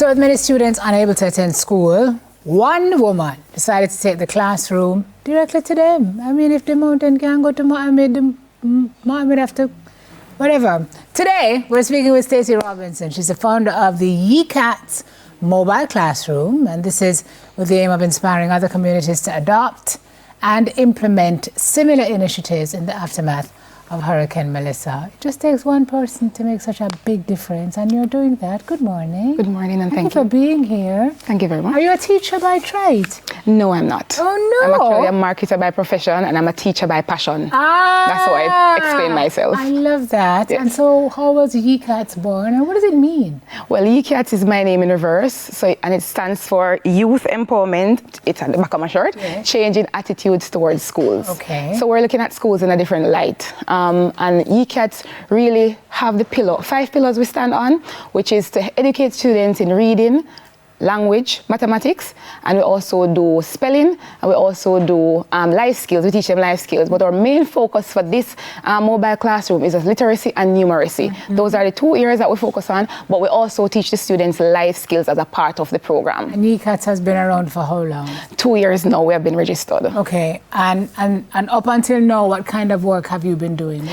So with many students unable to attend school, one woman decided to take the classroom directly to them. I mean, if the mountain can't go to Mohammed, the Mohammed have to, whatever. Today, we're speaking with Stacey Robinson. She's the founder of the Yecats mobile classroom, and this is with the aim of inspiring other communities to adopt and implement similar initiatives in the aftermath of Hurricane Melissa. It just takes one person to make such a big difference, and you're doing that. Good morning. Good morning, and thank you for being here. Thank you very much. Are you a teacher by trade? No, I'm not. Oh, no. I'm actually a marketer by profession, and I'm a teacher by passion. Ah, that's how I explain myself. I love that. Yes. And so how was Yecats born, and what does it mean? Well, Yecats is my name in reverse, and it stands for Youth Empowerment. It's at the back of my shirt. Yes. Changing attitudes towards schools. Okay. So we're looking at schools in a different light. And Yecats really have the 5 pillars we stand on, which is to educate students in reading, language, mathematics, and we also do spelling, and we also do life skills. We teach them life skills, but our main focus for this mobile classroom is literacy and numeracy. Mm-hmm. Those are the 2 areas that we focus on, but we also teach the students life skills as a part of the program. And Yecats has been around for how long? 2 years now we have been registered. Okay, and up until now, what kind of work have you been doing?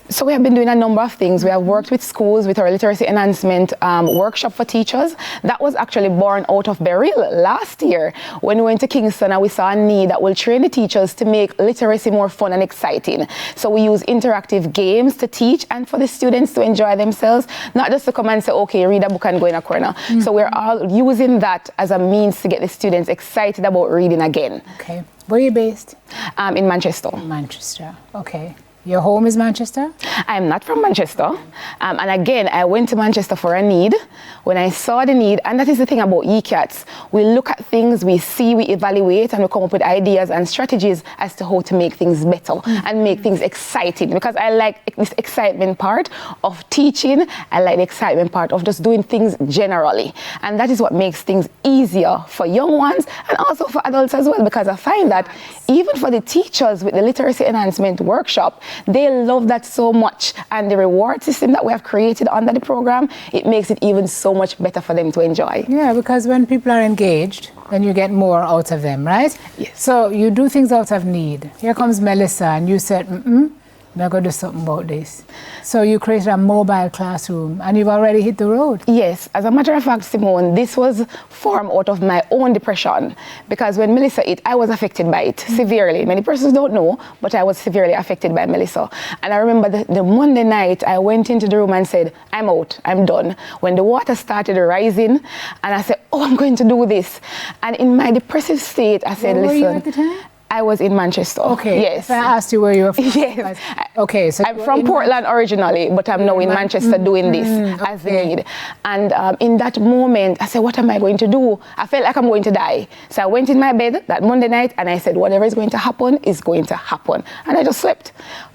So we have been doing a number of things. We have worked with schools with our literacy enhancement workshop for teachers. That was actually born out of Beryl last year when we went to Kingston, and we saw a need that will train the teachers to make literacy more fun and exciting. So we use interactive games to teach and for the students to enjoy themselves, not just to come and say, okay, read a book and go in a corner. Mm-hmm. So we're all using that as a means to get the students excited about reading again. Okay. Where are you based? In Manchester. Manchester, okay. Your home is Manchester? I'm not from Manchester. And again, I went to Manchester for a need. When I saw the need, and that is the thing about Yecats, we look at things, we see, we evaluate, and we come up with ideas and strategies as to how to make things better and make things exciting. Because I like this excitement part of teaching. I like the excitement part of just doing things generally. And that is what makes things easier for young ones and also for adults as well, because I find that even for the teachers with the literacy enhancement workshop, they love that so much, and the reward system that we have created under the program, it makes it even so much better for them to enjoy. Yeah, because when people are engaged, then you get more out of them, right? Yes. So you do things out of need. Here comes Melissa, and you said, I'm going to do something about this. So you created a mobile classroom, and you've already hit the road. Yes. As a matter of fact, Simone, this was formed out of my own depression, because when Melissa hit, I was affected by it severely. Many persons don't know, but I was severely affected by Melissa. And I remember the Monday night, I went into the room and said, I'm out, I'm done. When the water started rising, and I said, I'm going to do this. And in my depressive state, I said, Where listen. were you at the time? I was in Manchester. Okay. Yes. So I asked you where you were from. Yes. Okay. So I'm from Portland originally, but I'm now in Manchester doing this as the need. And in that moment, I said, what am I going to do? I felt like I'm going to die. So I went in my bed that Monday night, and I said, whatever is going to happen is going to happen. And I just slept.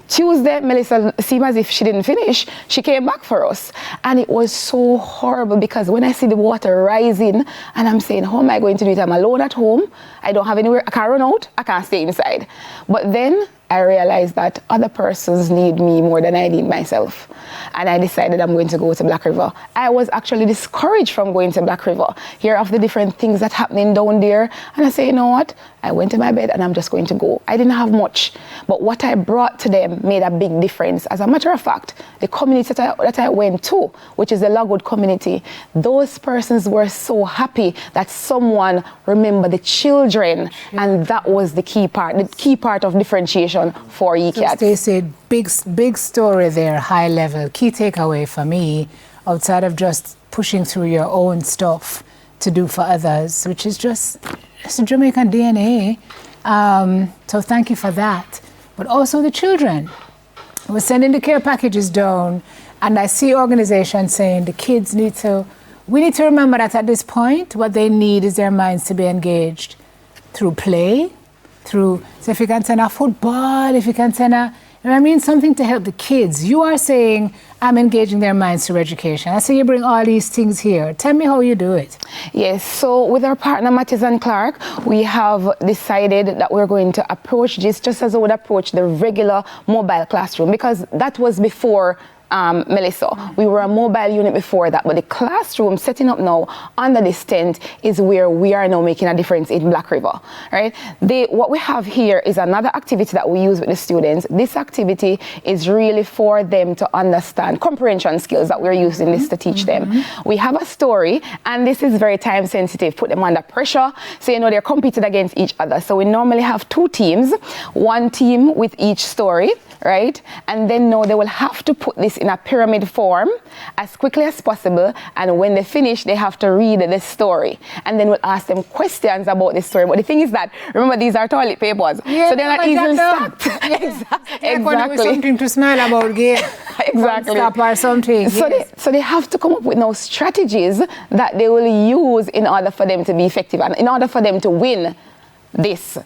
Tuesday, Melissa seemed as if she didn't finish. She came back for us. And it was so horrible, because when I see the water rising, and I'm saying, how am I going to do it? I'm alone at home. I don't have anywhere. I can't run out. I can't stay inside. But then I realized that other persons need me more than I need myself. And I decided I'm going to go to Black River. I was actually discouraged from going to Black River. Hear of the different things that's happening down there. And I say, you know what? I went to my bed and I'm just going to go. I didn't have much, but what I brought to them made a big difference. As a matter of fact, the community that I went to, which is the Logwood community, those persons were so happy that someone remembered the children. And that was the key part of differentiation for Yecats. So they said big story there, high level. Key takeaway for me, outside of just pushing through your own stuff to do for others, which is just it's a Jamaican DNA. So thank you for that. But also the children. We're sending the care packages down, and I see organizations saying the kids we need to remember that at this point, what they need is their minds to be engaged through play, so if you can send a football, if you can send something to help the kids. You are saying, I'm engaging their minds through education. I say you bring all these things here. Tell me how you do it. Yes, so with our partner Mattis and Clark, we have decided that we're going to approach this just as we would approach the regular mobile classroom, because that was before Melissa. We were a mobile unit before that, but the classroom setting up now under this tent is where we are now making a difference in Black River, right? What we have here is another activity that we use with the students. This activity is really for them to understand comprehension skills that we're using this to teach them. We have a story, and this is very time sensitive, put them under pressure, so you know they're competing against each other. So we normally have 2 teams, 1 team with each story, right? And then now they will have to put this in a pyramid form as quickly as possible, and when they finish, they have to read the story. And then we'll ask them questions about the story. But the thing is that, remember, these are toilet papers, yeah, so they're not easily stacked. Exactly. Something to smile about, game. Exactly. Stop or something. So, yes. they have to come up with now strategies that they will use in order for them to be effective and in order for them to win this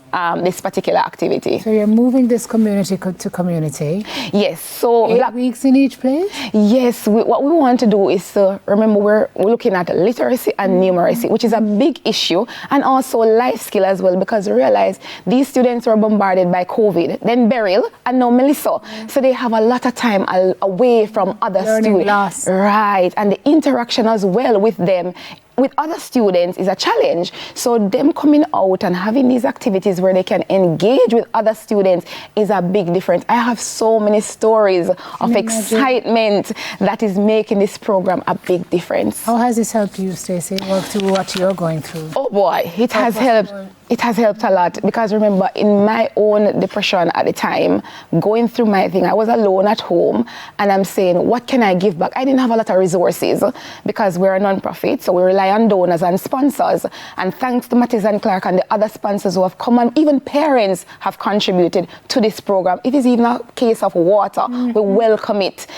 particular activity. So you're moving this community to community? Yes. So 8 weeks in each place? Yes. What we want to do is to remember we're looking at literacy and numeracy, which is a big issue, and also life skill as well, because we realize these students were bombarded by COVID, then Beryl, and now Melissa. So they have a lot of time away from other students. Loss. Right. And the interaction as well with them, with other students, is a challenge. So them coming out and having these activities where they can engage with other students is a big difference. I have so many stories of excitement that is making this program a big difference. How has this helped you, Stacey, work through what you're going through? Oh boy, it has helped. It has helped a lot, because remember, in my own depression at the time, going through my thing, I was alone at home, and I'm saying, what can I give back? I didn't have a lot of resources because we're a non-profit, so we rely on donors and sponsors. And thanks to Mattis and Clark and the other sponsors who have come, and even parents have contributed to this program. It is even a case of water. We welcome it.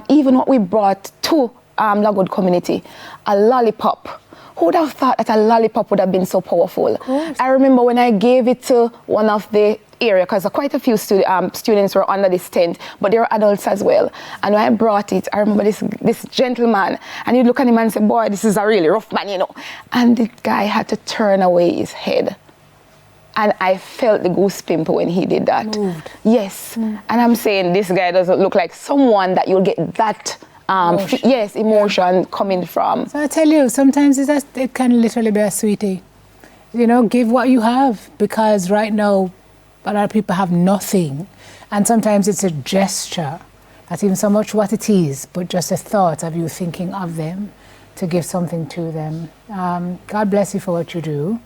Even what we brought to Lagwood community, a lollipop. Who would have thought that a lollipop would have been so powerful? I remember when I gave it to one of the area, because quite a few students were under this tent, but they were adults as well. And when I brought it, I remember this gentleman, and you'd look at him and say, boy, this is a really rough man, you know. And the guy had to turn away his head. And I felt the goose pimple when he did that. Moved. Yes. And I'm saying, this guy doesn't look like someone that you'll get that emotion coming from. So I tell you, sometimes it can literally be a sweetie. You know, give what you have, because right now a lot of people have nothing, and sometimes it's a gesture, not even so much what it is, but just a thought of you thinking of them to give something to them. God bless you for what you do.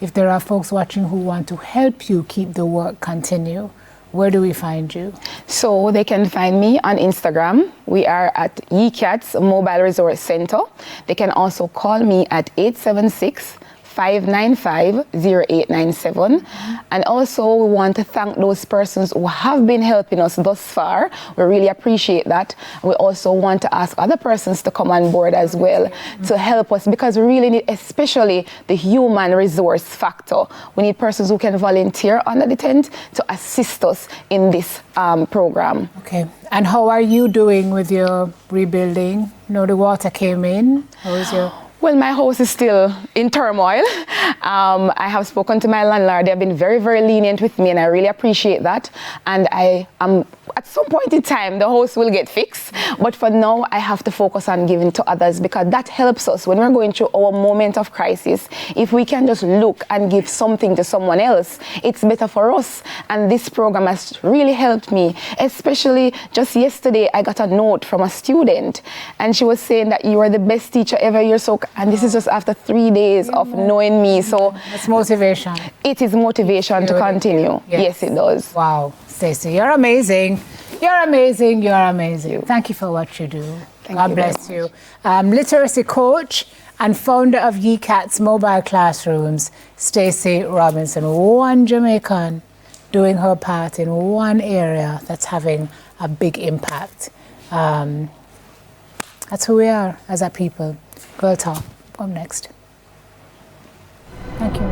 If there are folks watching who want to help you keep the work continue, where do we find you? So they can find me on Instagram. We are at Yecats Mobile Resource Center. They can also call me at 876-595-0897. And also we want to thank those persons who have been helping us thus far. We really appreciate that. We also want to ask other persons to come on board as well to help us, because we really need, especially the human resource factor. We need persons who can volunteer under the tent to assist us in this program. Okay. And how are you doing with your rebuilding? You know, the water came in. How is your... Well, my house is still in turmoil. I have spoken to my landlord. They have been very, very lenient with me, and I really appreciate that. And I am, at some point in time, the house will get fixed. But for now, I have to focus on giving to others, because that helps us when we're going through our moment of crisis. If we can just look and give something to someone else, it's better for us. And this program has really helped me. Especially just yesterday, I got a note from a student, and she was saying that you are the best teacher ever. You're so... And this is just after 3 days of knowing me. So it's motivation. It is motivation to continue. Yes, it does. Wow, Stacey, you're amazing. You're amazing. You're amazing. Thank you for what you do. God bless you. Literacy coach and founder of Yecats Mobile Classrooms, Stacey Robinson, one Jamaican doing her part in one area that's having a big impact. That's who we are as a people. Girl Talk. Up next. Thank you.